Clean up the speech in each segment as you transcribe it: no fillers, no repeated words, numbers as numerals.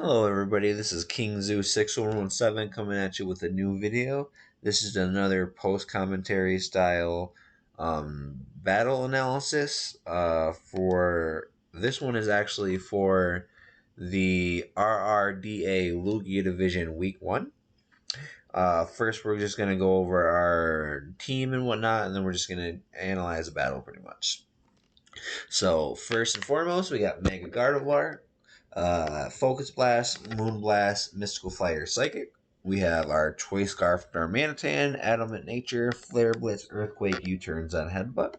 Hello everybody, this is King Zoo 6117 coming at you with a new video. This is another post-commentary style battle analysis. For this one is actually for the RRDA Lugia Division Week 1. First we're just going to go over our team and whatnot, and then we're just going to analyze the battle pretty much. So first and foremost, we got Mega Gardevoir, Focus Blast, Moon Blast, Mystical Fire, Psychic. We have our Choice Scarf, Darmanitan, Adamant Nature, Flare Blitz, Earthquake, U-turns on Headbutt.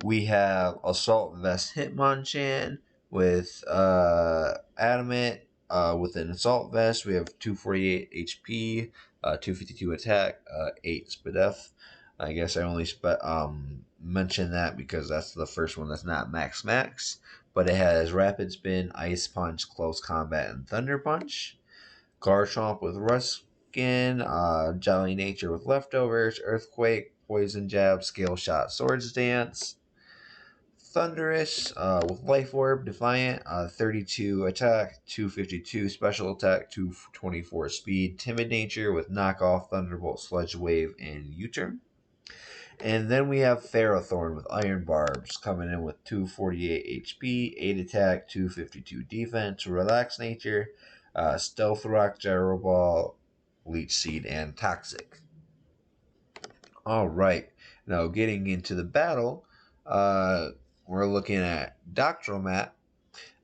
We have Assault Vest Hitmonchan with Adamant with an Assault Vest. We have 248 HP, 252 attack, 8 Spadef. I guess I only mention that because that's the first one that's not max. But it has Rapid Spin, Ice Punch, Close Combat, and Thunder Punch. Garchomp with Ruskin, Jolly Nature with Leftovers, Earthquake, Poison Jab, Scale Shot, Swords Dance. Thunderous with Life Orb, Defiant, 32 attack, 252 special attack, 224 speed. Timid Nature with Knockoff, Thunderbolt, Sludge Wave, and U-turn. And then we have Ferrothorn with Iron Barbs coming in with 248 HP, 8 attack, 252 defense, Relax Nature, Stealth Rock, Gyro Ball, Leech Seed, and Toxic. Alright, now getting into the battle, we're looking at doctromat,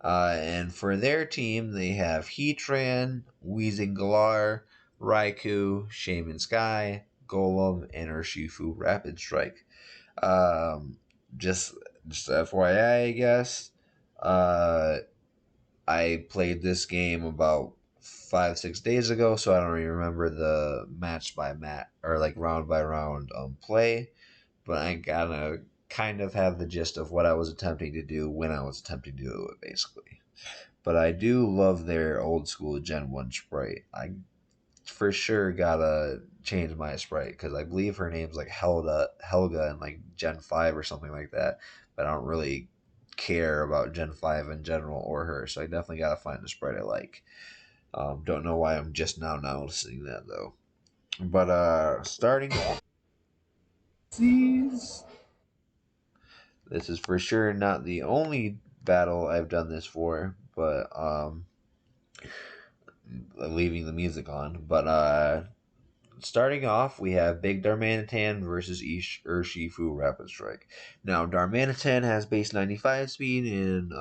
and for their team, they have Heatran, Weezing Galar, Raikou, Shaman Sky, Golem, and Urshifu Rapid Strike. Just FYI, I guess. I played this game about 5-6 days ago, so I don't even remember the match by match or like round by round play. But I gotta kind of have the gist of what I was attempting to do when I was attempting to do it, basically. But I do love their old school Gen 1 sprite. I for sure gotta change my sprite because I believe her name's like Helga in like Gen 5 or something like that. But I don't really care about Gen 5 in general or her, so I definitely gotta find a sprite I like. Don't know why I'm just now noticing that though. But starting this is for sure not the only battle I've done this for, but leaving the music on. But starting off, we have Big Darmanitan versus Urshifu Rapid Strike. Now, Darmanitan has base 95 speed, and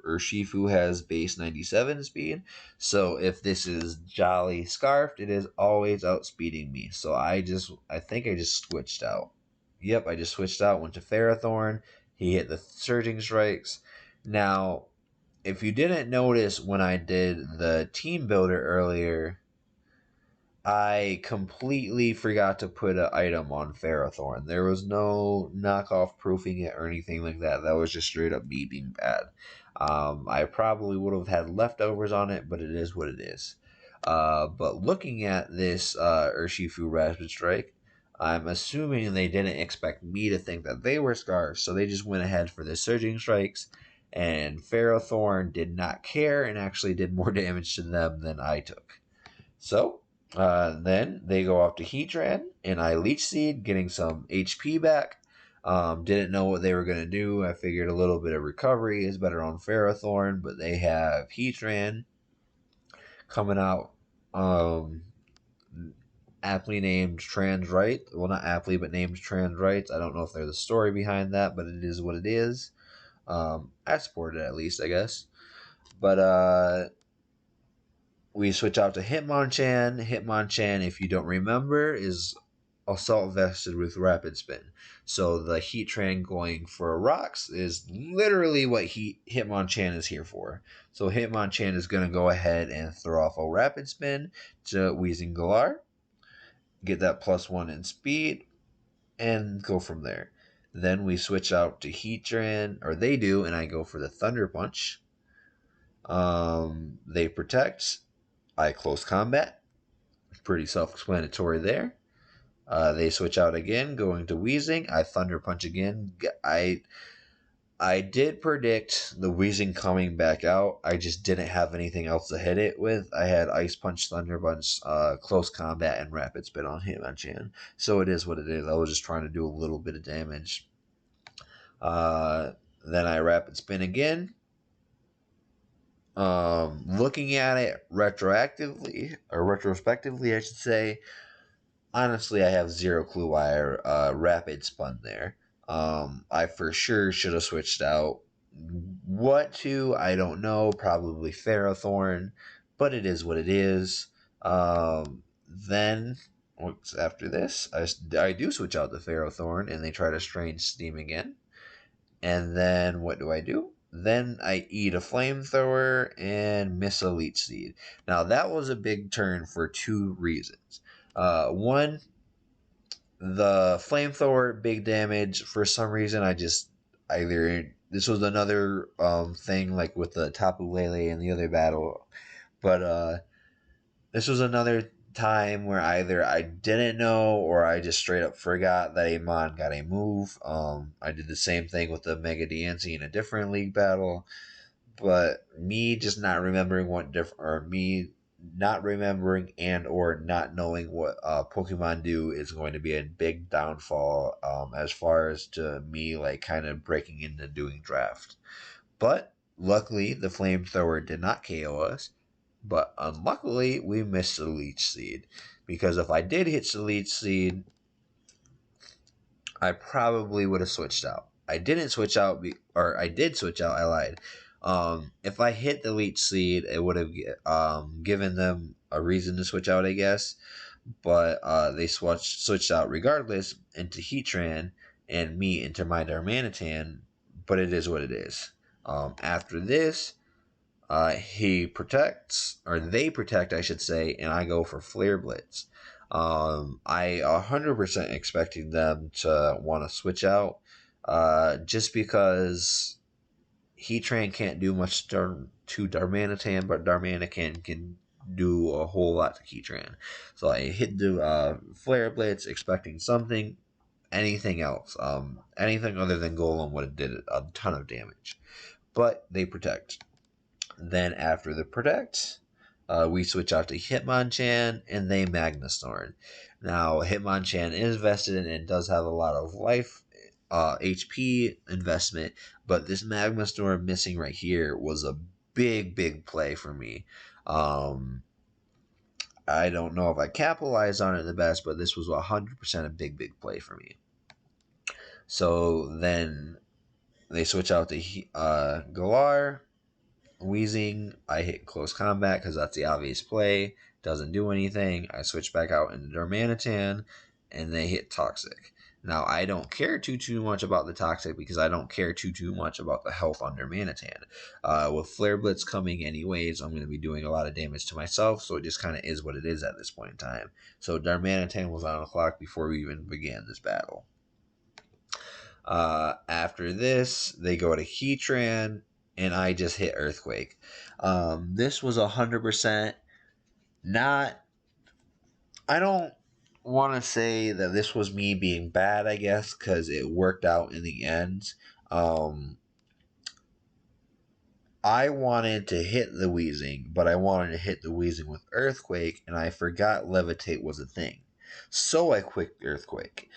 Urshifu has base 97 speed. So if this is Jolly Scarfed, it is always outspeeding me. So I think I just switched out. Yep, I just switched out, went to Ferrothorn. He hit the Surging Strikes. Now, if you didn't notice when I did the team builder earlier, I completely forgot to put an item on Ferrothorn. There was no knockoff proofing it or anything like that. That was just straight up me being bad. I probably would have had leftovers on it, but it is what it is. But looking at this Urshifu Rapid Strike, I'm assuming they didn't expect me to think that they were Scarves, so they just went ahead for the Surging Strikes, and Ferrothorn did not care and actually did more damage to them than I took. So, then they go off to Heatran, and I Leech Seed, getting some HP back. Didn't know what they were going to do. I figured a little bit of recovery is better on Ferrothorn, but they have Heatran coming out, aptly named Trans Right. Well, not aptly, but named Trans Rights. I don't know if there's a story behind that, but it is what it is. I support it at least, I guess. But we switch out to Hitmonchan. Hitmonchan, if you don't remember, is Assault Vested with Rapid Spin. So the Heatran going for rocks is literally what Hitmonchan is here for. So Hitmonchan is going to go ahead and throw off a Rapid Spin to Weezing Galar, get that +1 in speed, and go from there. Then we switch out to Heatran, or they do, and I go for the Thunder Punch. They protect. I close combat. Pretty self-explanatory there. They switch out again, going to Weezing. I Thunder Punch again. I I did predict the Weezing coming back out. I just didn't have anything else to hit it with. I had Ice Punch, Thunder Punch, Close Combat, and Rapid Spin on Hitmonchan. So it is what it is. I was just trying to do a little bit of damage. Then I Rapid Spin again. Looking at it retrospectively, I should say, honestly, I have zero clue why I Rapid Spun there. I for sure should have switched out. What to, I don't know. Probably Ferrothorn, but it is what it is. Then, after this, I do switch out the Ferrothorn, and they try to Strange Steam again. And then, what do? Then I eat a Flamethrower and miss a Leech Seed. Now, that was a big turn for two reasons. One, the Flamethrower, big damage. For some reason, this was another thing like with the Tapu Lele in the other battle, but this was another time where either I didn't know or I just straight up forgot that Amon got a move. I did the same thing with the Mega Diancie in a different league battle, but me just not remembering me not remembering and or not knowing what Pokemon do is going to be a big downfall as far as to me like kind of breaking into doing draft. But luckily the Flamethrower did not KO us. But unluckily we missed the Leech Seed, because if I did hit the Leech Seed, I probably would have switched out. I didn't switch out, or I did switch out. I lied. If I hit the Leech Seed, it would have given them a reason to switch out, I guess. But they switched out regardless into Heatran and me into my Darmanitan. But it is what it is. After this, he protects, or they protect, I should say, and I go for Flare Blitz. I 100% expecting them to want to switch out, just because Heatran can't do much to Darmanitan, but Darmanitan can do a whole lot to Heatran. So I hit the Flare Blitz expecting something. Anything else, anything other than Golem would have did a ton of damage. But they protect. Then after the protect, we switch out to Hitmonchan, and they Magnastorm. Now, Hitmonchan is vested in and does have a lot of life, HP investment, but this Magnastorm missing right here was a big play for me. I don't know if I capitalized on it the best, but this was 100% a big play for me. So then they switch out to Galar. Weezing, I hit Close Combat because that's the obvious play. Doesn't do anything. I switch back out into Darmanitan, and they hit Toxic. Now, I don't care too much about the Toxic because I don't care too much about the health on Darmanitan. With Flare Blitz coming anyways, I'm going to be doing a lot of damage to myself, so it just kind of is what it is at this point in time. So Darmanitan was on the clock before we even began this battle. After this, they go to Heatran, and I just hit Earthquake. This was 100% not... I don't want to say that this was me being bad, I guess, because it worked out in the end. I wanted to hit the Weezing, but I wanted to hit the Weezing with Earthquake, and I forgot Levitate was a thing. So I clicked Earthquake.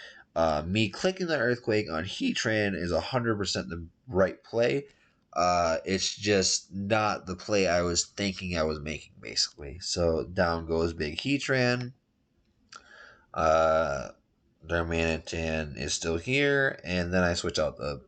Me clicking the Earthquake on Heatran is 100% the right play. It's just not the play I was thinking I was making, basically. So down goes Big Heatran. Darmanitan is still here, and then I switch out the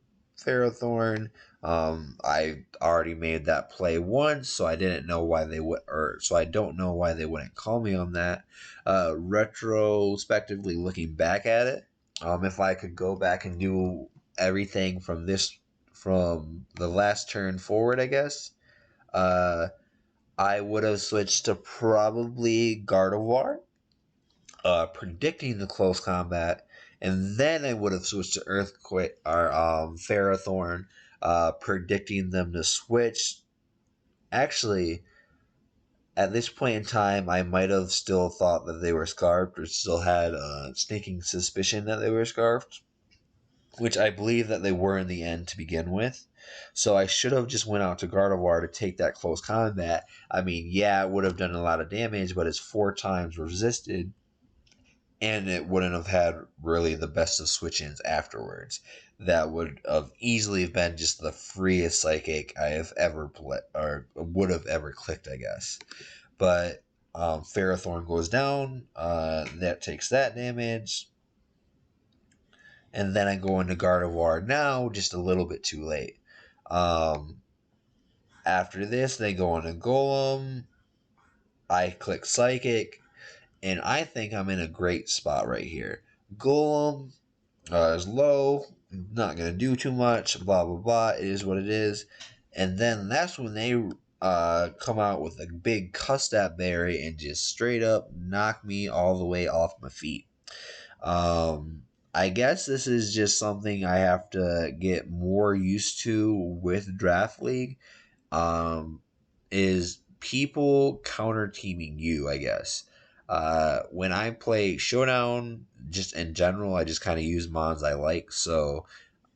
Ferrothorn. I already made that play once, so I didn't know why they would, so I don't know why they wouldn't call me on that. Retrospectively looking back at it, if I could go back and do everything from the last turn forward, I guess, I would have switched to probably Gardevoir, predicting the Close Combat, and then I would have switched to Earthquake or Ferrothorn, predicting them to switch. Actually, at this point in time, I might have still thought that they were scarfed, or still had a sneaking suspicion that they were scarfed, which I believe that they were in the end to begin with. So I should have just went out to Gardevoir to take that close combat. I mean, yeah, it would have done a lot of damage, but it's 4 times resisted, and it wouldn't have had really the best of switch-ins afterwards. That would have easily been just the freest psychic I have ever or would have ever clicked, I guess. But Ferrothorn goes down. That takes that damage. And then I go into Gardevoir now, just a little bit too late. After this, they go into Golem. I click Psychic. And I think I'm in a great spot right here. Golem is low, not going to do too much, blah, blah, blah. It is what it is. And then that's when they come out with a big Custap Berry and just straight up knock me all the way off my feet. I guess this is just something I have to get more used to with Draft League. Is people counter teaming you, I guess. When I play Showdown, just in general, I just kind of use mons I like. So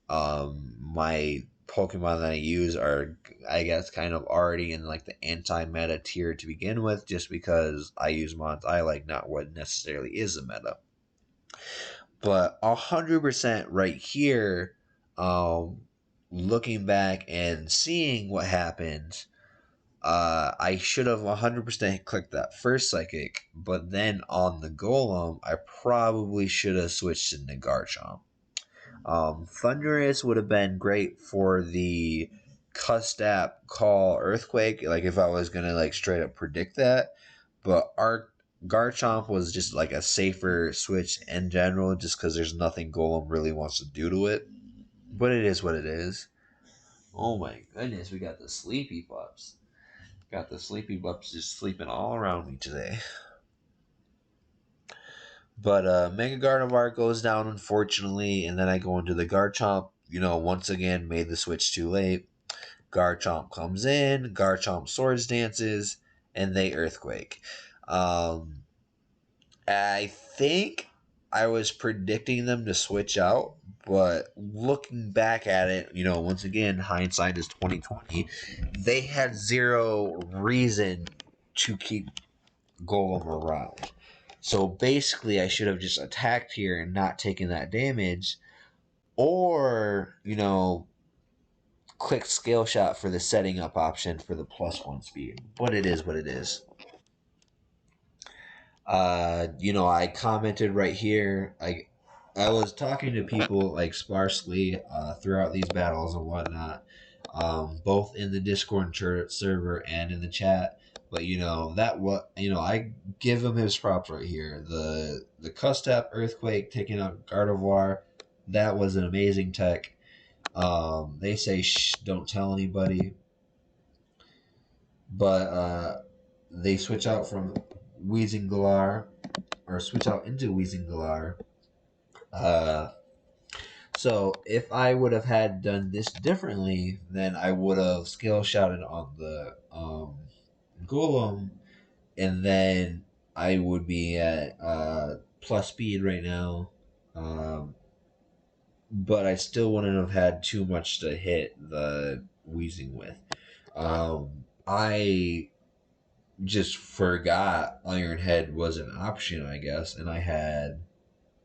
my Pokemon that I use are, I guess, kind of already in like the anti-meta tier to begin with, just because I use mons I like, not what necessarily is the meta. But 100% right here, looking back and seeing what happened, I should have 100% clicked that first psychic, but then on the Golem, I probably should have switched into Garchomp. Thunderous would have been great for the Custap Call Earthquake, like if I was gonna like straight up predict that. But our Garchomp was just like a safer switch in general, just because there's nothing Golem really wants to do to it. But it is what it is. Oh my goodness, we got the sleepy pups. Got the sleepy pups just sleeping all around me today. But Mega Gardevoir goes down, unfortunately, and then I go into the Garchomp. Once again, made the switch too late. Garchomp comes in, Garchomp Swords Dances, and they Earthquake. I think I was predicting them to switch out, but looking back at it, once again, hindsight is 2020. They had zero reason to keep Golem around. So basically, I should have just attacked here and not taken that damage, or click Scale Shot for the setting up option for the +1 speed. But it is what it is. I commented right here. I was talking to people like sparsely throughout these battles and whatnot, both in the Discord server and in the chat. But I give him his props right here. The Custap Earthquake taking out Gardevoir, that was an amazing tech. They say shh, don't tell anybody, but they switch out from Wheezing Galar, or switch out into Wheezing Galar. So if I would have had done this differently, then I would have skill shouted on the Golem, and then I would be at plus speed right now. But I still wouldn't have had too much to hit the Wheezing with. I just forgot Iron Head was an option, I guess, and I had.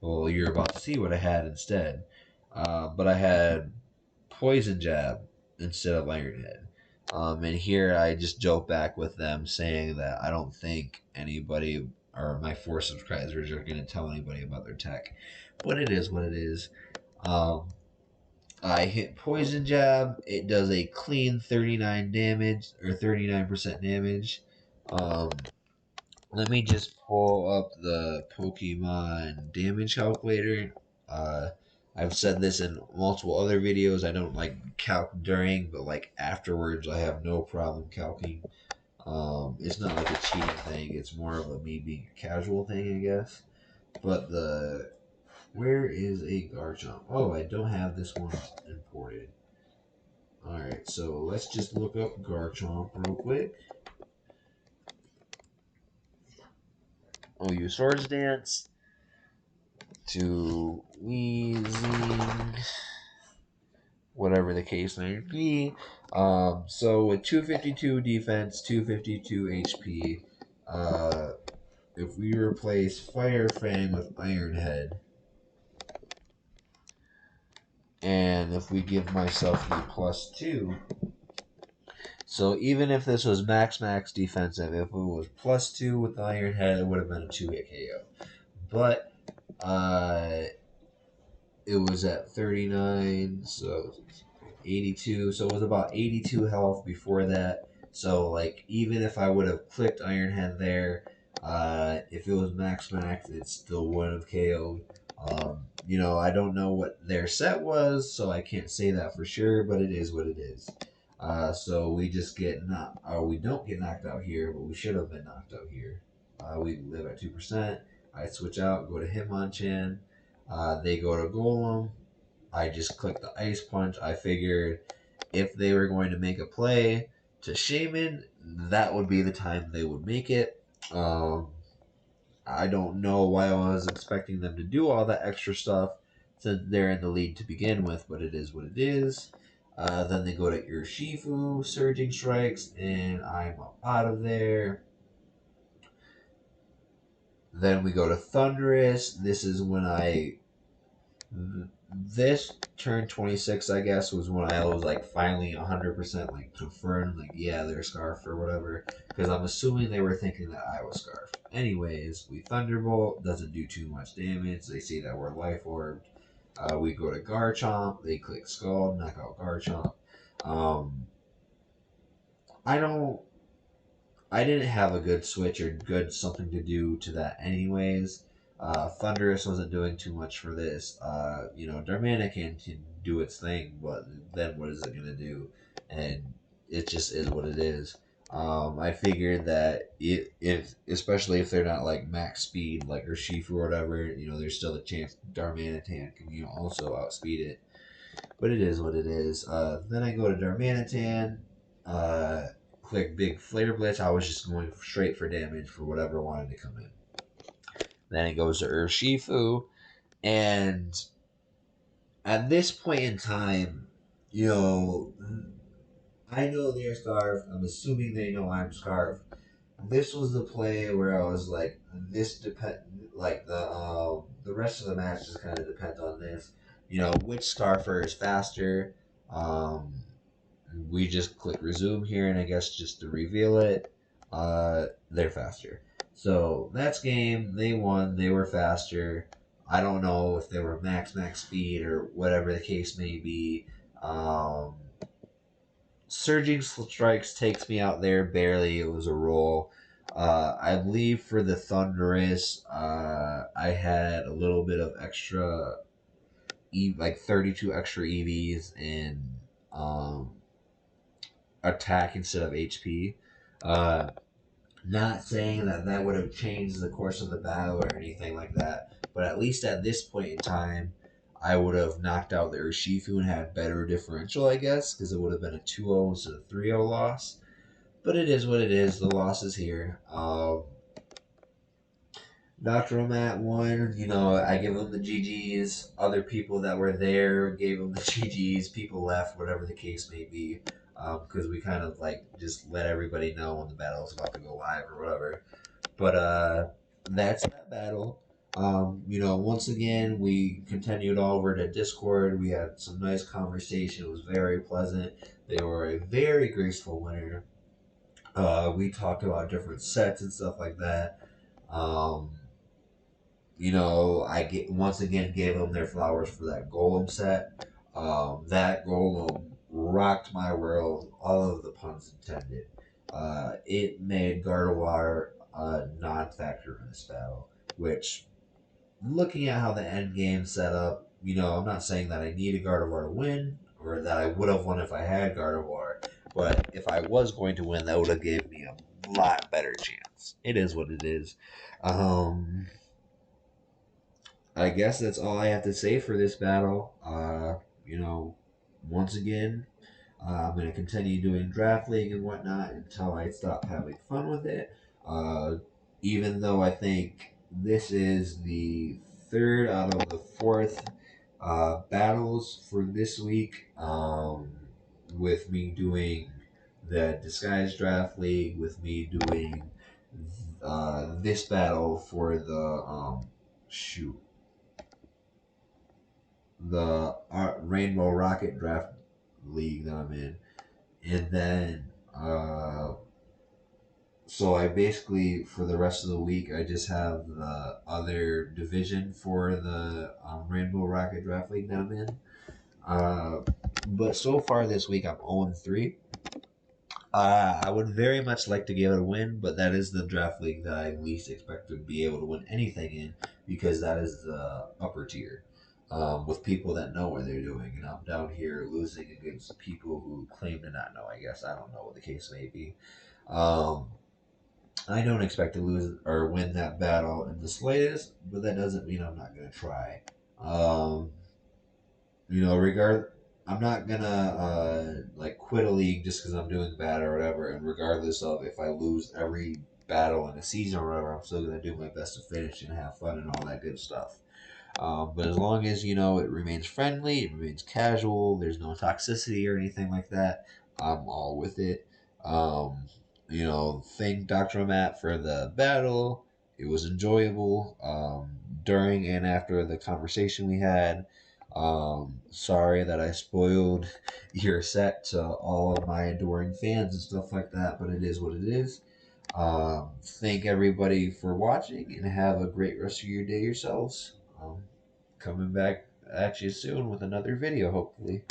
Well, you're about to see what I had instead. But I had Poison Jab instead of Iron Head. And here I just joke back with them saying that I don't think anybody or my 4 subscribers are going to tell anybody about their tech. But it is what it is. I hit Poison Jab. It does a clean 39 damage, or 39% damage. Let me just pull up the Pokemon damage calculator. I've said this in multiple other videos. I don't like calc during, but like afterwards, I have no problem calcing. It's not like a cheating thing. It's more of a me being a casual thing, I guess. But where is a Garchomp? Oh, I don't have this one imported. Alright, so let's just look up Garchomp real quick. Oh, you Swords Dance to Wheezing whatever the case may be. So with 252 defense, 252 HP, if we replace Fire Fang with Iron Head, and if we give myself the +2, so even if this was max defensive, if it was +2 with the Iron Head, it would have been a 2-hit KO. But it was at 39, so 82. So it was about 82 health before that. So like even if I would have clicked Iron Head there, if it was max, it still wouldn't have KO'd. I don't know what their set was, so I can't say that for sure. But it is what it is. So we just get not, or we don't get knocked out here, but we should have been knocked out here. We live at 2%. I switch out, go to Hitmonchan. They go to Golem. I just clicked the Ice Punch. I figured if they were going to make a play to Shaman, that would be the time they would make it. I don't know why I was expecting them to do all that extra stuff since they're in the lead to begin with, but it is what it is. Then they go to Urshifu, Surging Strikes, and I'm out of there. Then we go to Thunderous. This is when this turn 26, I guess, was when I was like finally 100% like confirmed, like, yeah, they're Scarf or whatever. Because I'm assuming they were thinking that I was Scarf. Anyways, we Thunderbolt, doesn't do too much damage. They see that we're Life Orbed. We go to Garchomp, they click Scald, knock out Garchomp. I don't. I didn't have a good switch or good something to do to that anyways. Thunderous wasn't doing too much for this. Darmanican can do its thing, but then what is it gonna do? And it just is what it is. I figured that if especially if they're not like max speed like Urshifu or whatever, there's still a chance Darmanitan can also outspeed it. But it is what it is. Then I go to Darmanitan. Uh, Click big Flare Blitz. I was just going straight for damage for whatever wanted to come in. Then it goes to Urshifu. And at this point in time, I know they're Scarf. I'm assuming they know I'm Scarf. This was the play where I was like, this depend like the rest of the match just kind of depends on this. Which Scarfer is faster. Um, we just click resume here, and I guess just to reveal it, they're faster. So that's game. They won. They were faster. I don't know if they were max speed or whatever the case may be. Um, Surging Strikes takes me out there barely. It was a roll. I believe for the Thunderous, I had a little bit of extra, like 32 extra EVs and attack instead of HP. Uh, Not saying that that would have changed the course of the battle or anything like that, but at least at this point in time, I would have knocked out the Urshifu and had better differential, I guess, because it would have been a 2-0 instead of 3-0 loss. But it is what it is. The loss is here. Doctromat won. I give him the GGs. Other people that were there gave him the GGs. People left, whatever the case may be, because we kind of like just let everybody know when the battle is about to go live or whatever. But that's that battle. Once again, we continued over to Discord. We had some nice conversation. It was very pleasant. They were a very graceful winner. We talked about different sets and stuff like that. Um, I once again gave them their flowers for that Golem set. That Golem rocked my world, all of the puns intended. It made Gardevoir a non-factor in this battle, which, looking at how the end game set up, I'm not saying that I needed Gardevoir to win, or that I would have won if I had Gardevoir, but if I was going to win, that would have gave me a lot better chance. It is what it is. I guess that's all I have to say for this battle. Once again, I'm going to continue doing draft league and whatnot until I stop having fun with it. Even though I think this is the third out of the fourth Battles for this week, with me doing the Disguise Draft League, with me doing this battle for the shoot the Rainbow Rocket Draft League that I'm in, and then so I basically for the rest of the week I just have the other division for the Rainbow Rocket Draft League that I'm in. Uh, but so far this week I'm 0-3. I would very much like to give it a win, but that is the draft league that I least expect to be able to win anything in because that is the upper tier with people that know what they're doing. And I'm down here losing against people who claim to not know, I guess. I don't know what the case may be. Um, I don't expect to lose or win that battle in the slightest, but that doesn't mean I'm not going to try. Um, I'm not gonna like quit a league just because I'm doing bad or whatever. And regardless of if I lose every battle in a season or whatever, I'm still gonna do my best to finish and have fun and all that good stuff. But as long as it remains friendly, it remains casual, there's no toxicity or anything like that, I'm all with it. Um, thank doctromat for the battle. It was enjoyable. During and after the conversation we had. Sorry that I spoiled your set to all of my adoring fans and stuff like that, but it is what it is. Thank everybody for watching and have a great rest of your day yourselves. Coming back at you soon with another video, hopefully.